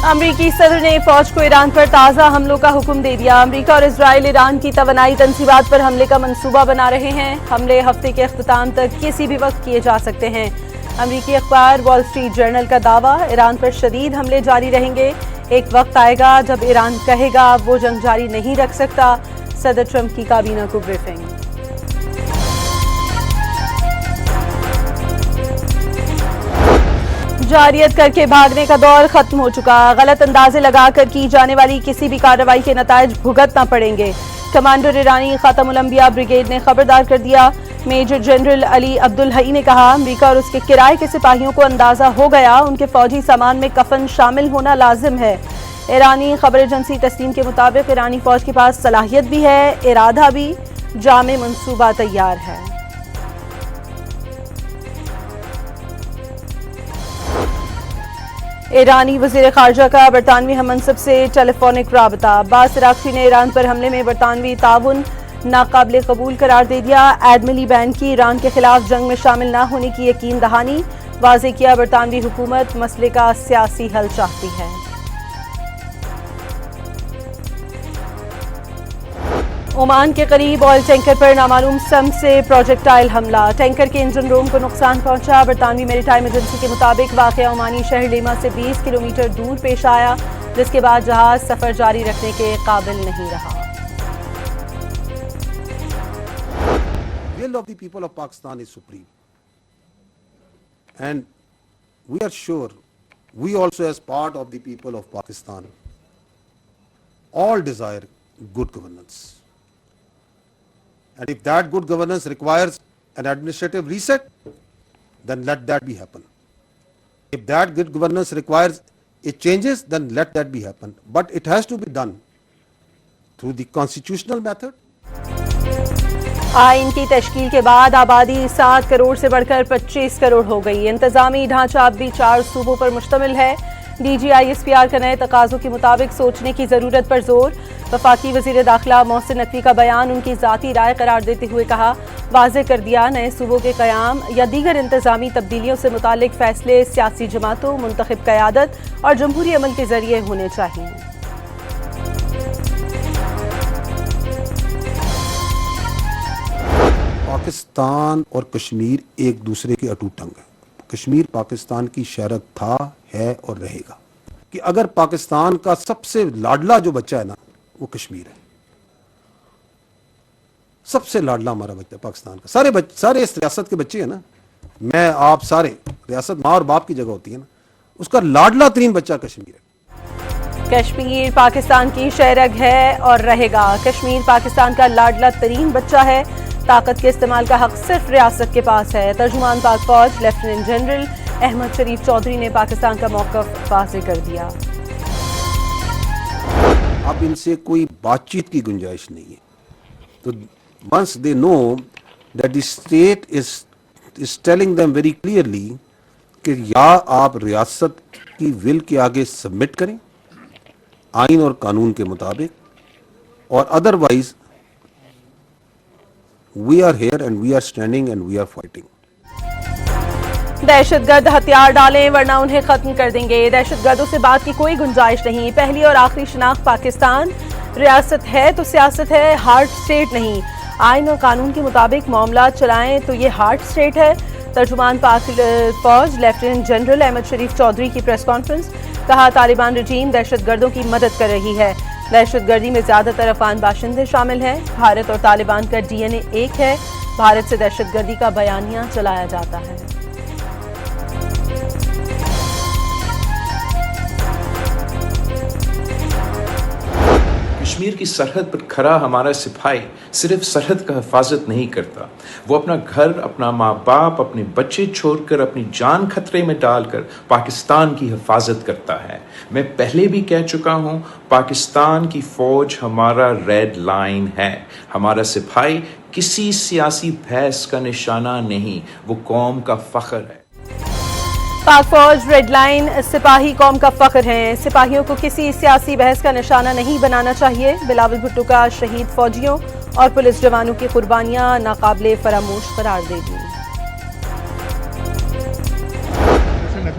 امریکی صدر نے فوج کو ایران پر تازہ حملوں کا حکم دے دیا۔ امریکہ اور اسرائیل ایران کی توانائی تنصیبات پر حملے کا منصوبہ بنا رہے ہیں۔ حملے ہفتے کے اختتام تک کسی بھی وقت کیے جا سکتے ہیں۔ امریکی اخبار وال اسٹریٹ جرنل کا دعویٰ، ایران پر شدید حملے جاری رہیں گے۔ ایک وقت آئے گا جب ایران کہے گا وہ جنگ جاری نہیں رکھ سکتا۔ صدر ٹرمپ کی کابینہ کو بریفنگ۔ جارحیت کر کے بھاگنے کا دور ختم ہو چکا، غلط اندازے لگا کر کی جانے والی کسی بھی کارروائی کے نتائج بھگتنا پڑیں گے۔ کمانڈر ایرانی خاتم الانبیاء بریگیڈ نے خبردار کر دیا۔ میجر جنرل علی عبدالحی نے کہا، امریکہ اور اس کے کرائے کے سپاہیوں کو اندازہ ہو گیا ان کے فوجی سامان میں کفن شامل ہونا لازم ہے۔ ایرانی خبر ایجنسی تسنیم کے مطابق ایرانی فوج کے پاس صلاحیت بھی ہے، ارادہ بھی، جامع منصوبہ تیار ہے۔ ایرانی وزیر خارجہ کا برطانوی ہم منصب سے ٹیلی فونک رابطہ۔ عباس عراقچی نے ایران پر حملے میں برطانوی تعاون ناقابل قبول قرار دے دیا۔ ایڈملی بین کی ایران کے خلاف جنگ میں شامل نہ ہونے کی یقین دہانی، واضح کیا برطانوی حکومت مسئلے کا سیاسی حل چاہتی ہے۔ عمان کے قریب آئل ٹینکر پر نامعلوم سمت سے پروجیکٹائل حملہ، ٹینکر کے انجن روم کو نقصان پہنچا۔ برطانوی میری ٹائم ایجنسی کے مطابق واقعہ عمانی شہر لیما سے 20 کلومیٹر دور پیش آیا، جس کے بعد جہاز سفر جاری رکھنے کے قابل نہیں رہا۔ The will of the people of Pakistan is supreme, and we are sure we also as part of the people of Pakistan all desire good governance, and if that good governance requires an administrative reset, then let that be happen. If that good governance requires it changes, then let that be happen, but it has to be done through the constitutional method. آئین کی تشکیل کے بعد آبادی 7 کروڑ سے بڑھ کر 25 کروڑ ہو گئی۔ انتظامی ڈھانچہ اب بھی 4 صوبوں پر مشتمل ہے۔ D G I S P R کا نئے تقاضوں کے مطابق سوچنے کی ضرورت پر زور۔ وفاقی وزیر داخلہ محسن نقوی کا بیان ان کی ذاتی رائے قرار دیتے ہوئے کہا، واضح کر دیا نئے صوبوں کے قیام یا دیگر انتظامی تبدیلیوں سے متعلق فیصلے سیاسی جماعتوں، منتخب قیادت اور جمہوری عمل کے ذریعے ہونے چاہئیں۔ پاکستان اور کشمیر ایک دوسرے کے اٹوٹ انگ ہیں۔ کشمیر پاکستان کی شہرت تھا، ہے اور رہے گا۔ کہ اگر پاکستان کا سب سے لاڈلا جو بچہ ہے نا، وہ کشمیر ہے۔ سب سے لاڈلا ہمارا بچہ پاکستان کا، سارے اس ریاست کے بچے ہیں نا، میں آپ سارے، ریاست ماں اور باپ کی جگہ ہوتی ہے نا، اس کا لاڈلا ترین بچہ کشمیر ہے۔ کشمیر پاکستان کی شہرگ ہے اور رہے گا۔ کشمیر پاکستان کا لاڈلا ترین بچہ ہے۔ طاقت کے استعمال کا حق صرف ریاست کے پاس ہے۔ ترجمان پاک فوج لیفٹیننٹ جنرل احمد شریف چودھری نے پاکستان کا موقف واضح کر دیا۔ اب ان سے کوئی بات چیت کی گنجائش نہیں ہے۔ تو once they know that the state is telling them very clearly کہ یا آپ ریاست کی ول کے آگے سبمٹ کریں آئین اور قانون کے مطابق، اور otherwise we are here and we are standing and we are fighting. دہشت گرد ہتھیار ڈالیں ورنہ انہیں ختم کر دیں گے۔ دہشت گردوں سے بات کی کوئی گنجائش نہیں۔ پہلی اور آخری شناخت پاکستان ریاست ہے تو سیاست ہے، ہارڈ اسٹیٹ نہیں۔ آئین اور قانون کے مطابق معاملات چلائیں تو یہ ہارڈ اسٹیٹ ہے۔ ترجمان پاک فوج لیفٹیننٹ جنرل احمد شریف چودھری کی پریس کانفرنس، کہا طالبان رجیم دہشت گردوں کی مدد کر رہی ہے۔ دہشت گردی میں زیادہ تر افغان باشندے شامل ہیں۔ بھارت اور طالبان کا ڈی این اے ایک ہے۔ بھارت سے دہشت گردی کا بیانیہ چلایا جاتا ہے۔ کشمیر کی سرحد پر کھڑا ہمارا سپاہی صرف سرحد کا حفاظت نہیں کرتا، وہ اپنا گھر، اپنا ماں باپ، اپنے بچے چھوڑ کر، اپنی جان خطرے میں ڈال کر پاکستان کی حفاظت کرتا ہے۔ میں پہلے بھی کہہ چکا ہوں، پاکستان کی فوج ہمارا ریڈ لائن ہے۔ ہمارا سپاہی کسی سیاسی بحث کا نشانہ نہیں، وہ قوم کا فخر ہے۔ پاک فوج ریڈ لائن، سپاہی قوم کا فخر ہیں۔ سپاہیوں کو کسی سیاسی بحث کا نشانہ نہیں بنانا چاہیے۔ بلاول بھٹو کا شہید فوجیوں اور پولیس جوانوں کی قربانیاں ناقابل فراموش قرار دے دی۔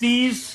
30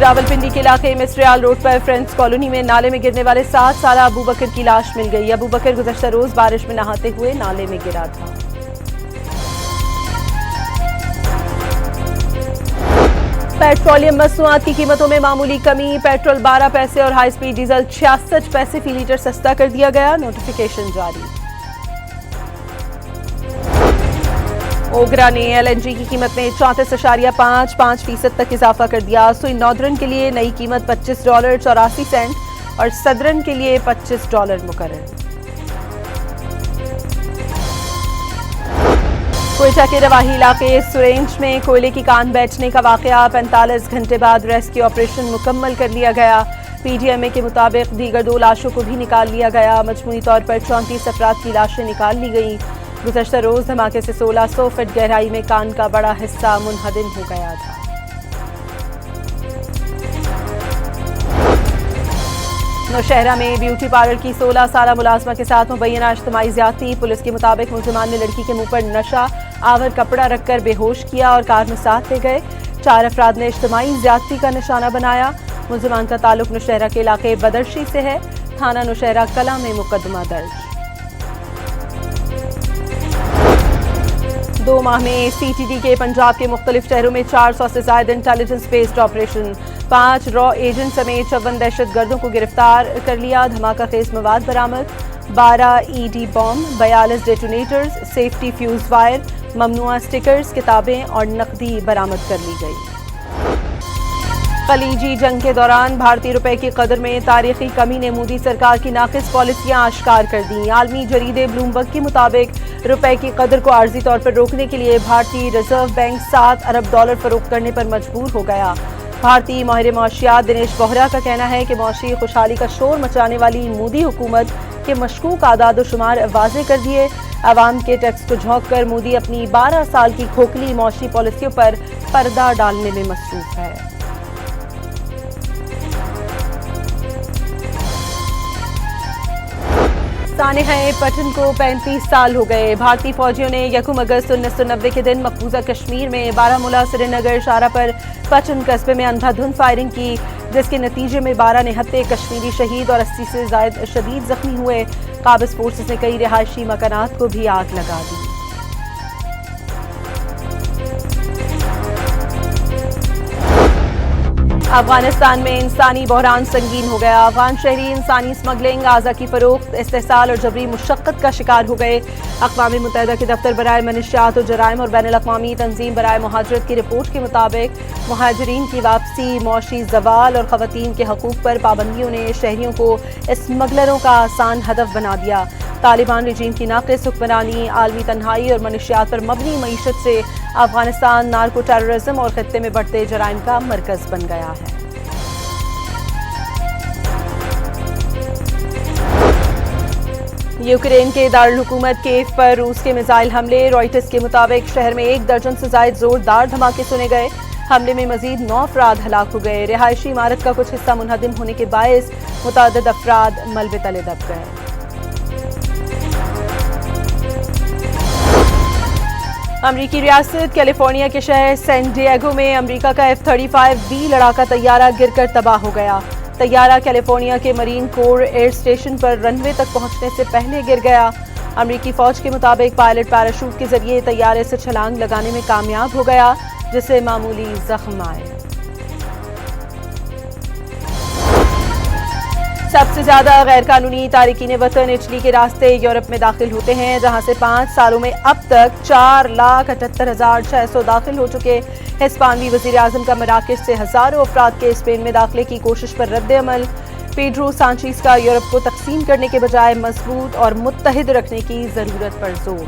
راولپنڈی کے علاقے مسٹریال روڈ پر فرینڈز کالونی میں نالے میں گرنے والے 7 سالہ ابو بکر کی لاش مل گئی. ابو بکر گزشتہ روز بارش میں نہاتے ہوئے نالے میں گرا تھا. پیٹرولیم مصنوعات کی قیمتوں میں معمولی کمی. پیٹرول 12 پیسے اور ہائی سپیڈ ڈیزل 66 پیسے فی لیٹر سستا کر دیا گیا. نوٹیفیکیشن جاری. اوگرا نے ایل این جی کی قیمت میں 34.55% تک اضافہ کر دیا. سوئی ناردرن کے لیے نئی قیمت $25.84 اور سدرن کے لیے $25 مقرر. کوئٹہ کے رواحی علاقے سرینج میں کوئلے کی کان بیٹھنے کا واقعہ. 45 گھنٹے بعد ریسکیو آپریشن مکمل کر لیا گیا. پی ڈی ایم اے کے مطابق دیگر 2 لاشوں کو بھی نکال لیا گیا. مجموعی طور پر 34 افراد کی لاشیں نکال لی گئیں. گزشتہ روز دھماکے سے 1600 فٹ گہرائی میں کان کا بڑا حصہ منہدم ہو گیا تھا. نوشہرہ میں بیوٹی پارلر کی 16 سالہ ملازمہ کے ساتھ مبینہ اجتماعی زیادتی. پولیس کے مطابق ملزمان نے لڑکی کے منہ پر نشہ آور کپڑا رکھ کر بے ہوش کیا اور کار میں ساتھ لے گئے. 4 افراد نے اجتماعی زیادتی کا نشانہ بنایا. ملزمان کا تعلق نوشہرہ کے علاقے بدرشی سے ہے. تھانہ نوشہرہ کلاں میں مقدمہ درج. 2 ماہ میں سی ٹی ڈی کے پنجاب کے مختلف شہروں میں 400 سے زائد انٹیلیجنس بیسڈ آپریشن. 5 را ایجنٹ سمیت 54 دہشت گردوں کو گرفتار کر لیا. دھماکہ خیز مواد برآمد. 12 E D bomb, 42 detonators, safety fuse wire, ممنوعہ سٹیکرز، کتابیں اور نقدی برآمد کر لی گئی. خلیجی جنگ کے دوران بھارتی روپے کی قدر میں تاریخی کمی نے مودی سرکار کی ناقص پالیسیاں آشکار کر دیں. عالمی جریدے بلومبرگ کے مطابق روپے کی قدر کو عارضی طور پر روکنے کے لیے بھارتی ریزرو بینک $7 ارب فروخت کرنے پر مجبور ہو گیا. بھارتی ماہر معاشیات دنیش بوہرا کا کہنا ہے کہ معاشی خوشحالی کا شور مچانے والی مودی حکومت کے مشکوک اعداد و شمار واضح کر دیے. عوام کے ٹیکس کو جھونک کر مودی اپنی 12 سال کی کھوکھلی معاشی پالیسیوں پر پردہ ڈالنے میں مصروف ہے. سانحہ پٹن کو 35 سال ہو گئے. بھارتی فوجیوں نے 1 اگست 1990 کے دن مقبوضہ کشمیر میں بارہمولہ سری نگر شاہراہ پر پٹن قصبے میں اندھا دھند فائرنگ کی، جس کے نتیجے میں 12 نہتے کشمیری شہید اور 80 سے زائد شدید زخمی ہوئے. قابض فورسز نے کئی رہائشی مکانات کو بھی آگ لگا دی. افغانستان میں انسانی بحران سنگین ہو گیا. افغان شہری انسانی اسمگلنگ، اعضاء کی فروخت، استحصال اور جبری مشقت کا شکار ہو گئے. اقوام متحدہ کے دفتر برائے منشیات و جرائم اور بین الاقوامی تنظیم برائے مہاجرت کی رپورٹ کے مطابق مہاجرین کی واپسی، معاشی زوال اور خواتین کے حقوق پر پابندیوں نے شہریوں کو اسمگلروں کا آسان ہدف بنا دیا. طالبان رجیم کی ناقص حکمرانی، عالمی تنہائی اور منشیات پر مبنی معیشت سے افغانستان نارکو ٹیررزم اور خطے میں بڑھتے جرائم کا مرکز بن گیا ہے. یوکرین کے دارالحکومت کیف پر روس کے میزائل حملے. رائٹرز کے مطابق شہر میں 1 درجن سے زائد زوردار دھماکے سنے گئے. حملے میں مزید 9 افراد ہلاک ہو گئے. رہائشی عمارت کا کچھ حصہ منہدم ہونے کے باعث متعدد افراد ملبے تلے دب گئے. امریکی ریاست کیلیفورنیا کے شہر سین ڈیگو میں امریکہ کا F-35B لڑاکا طیارہ گر کر تباہ ہو گیا. طیارہ کیلیفورنیا کے مرین کور ایئر اسٹیشن پر رن وے تک پہنچنے سے پہلے گر گیا. امریکی فوج کے مطابق پائلٹ پیراشوٹ کے ذریعے طیارے سے چھلانگ لگانے میں کامیاب ہو گیا، جس سے معمولی زخم آئے. سب سے زیادہ غیر قانونی تارکین وطن اٹلی کے راستے یورپ میں داخل ہوتے ہیں، جہاں سے 5 سالوں میں اب تک 4,78,600 داخل ہو چکے. ہسپانوی وزیر اعظم کا مراکش سے ہزاروں افراد کے اسپین میں داخلے کی کوشش پر رد عمل. پیڈرو سانچیز کا یورپ کو تقسیم کرنے کے بجائے مضبوط اور متحد رکھنے کی ضرورت پر زور.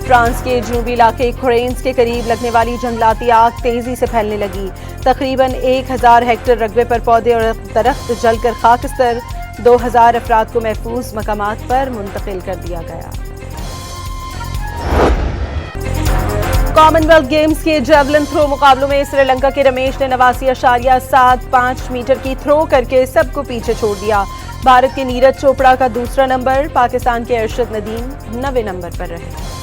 فرانس کے جنوبی علاقے کورینز کے قریب لگنے والی جنگلاتی آگ تیزی سے پھیلنے لگی. تقریباً 1000 ہیکٹر رقبے پر پودے اور درخت جل کر خاکستر. 2000 افراد کو محفوظ مقامات پر منتقل کر دیا گیا. کامن ویلتھ گیمز کے جیولن تھرو مقابلوں میں سری لنکا کے رمیش نے 89.75 میٹر کی تھرو کر کے سب کو پیچھے چھوڑ دیا. بھارت کے نیرج چوپڑا کا دوسرا نمبر، پاکستان کے ارشد ندیم 90 نمبر پر رہے.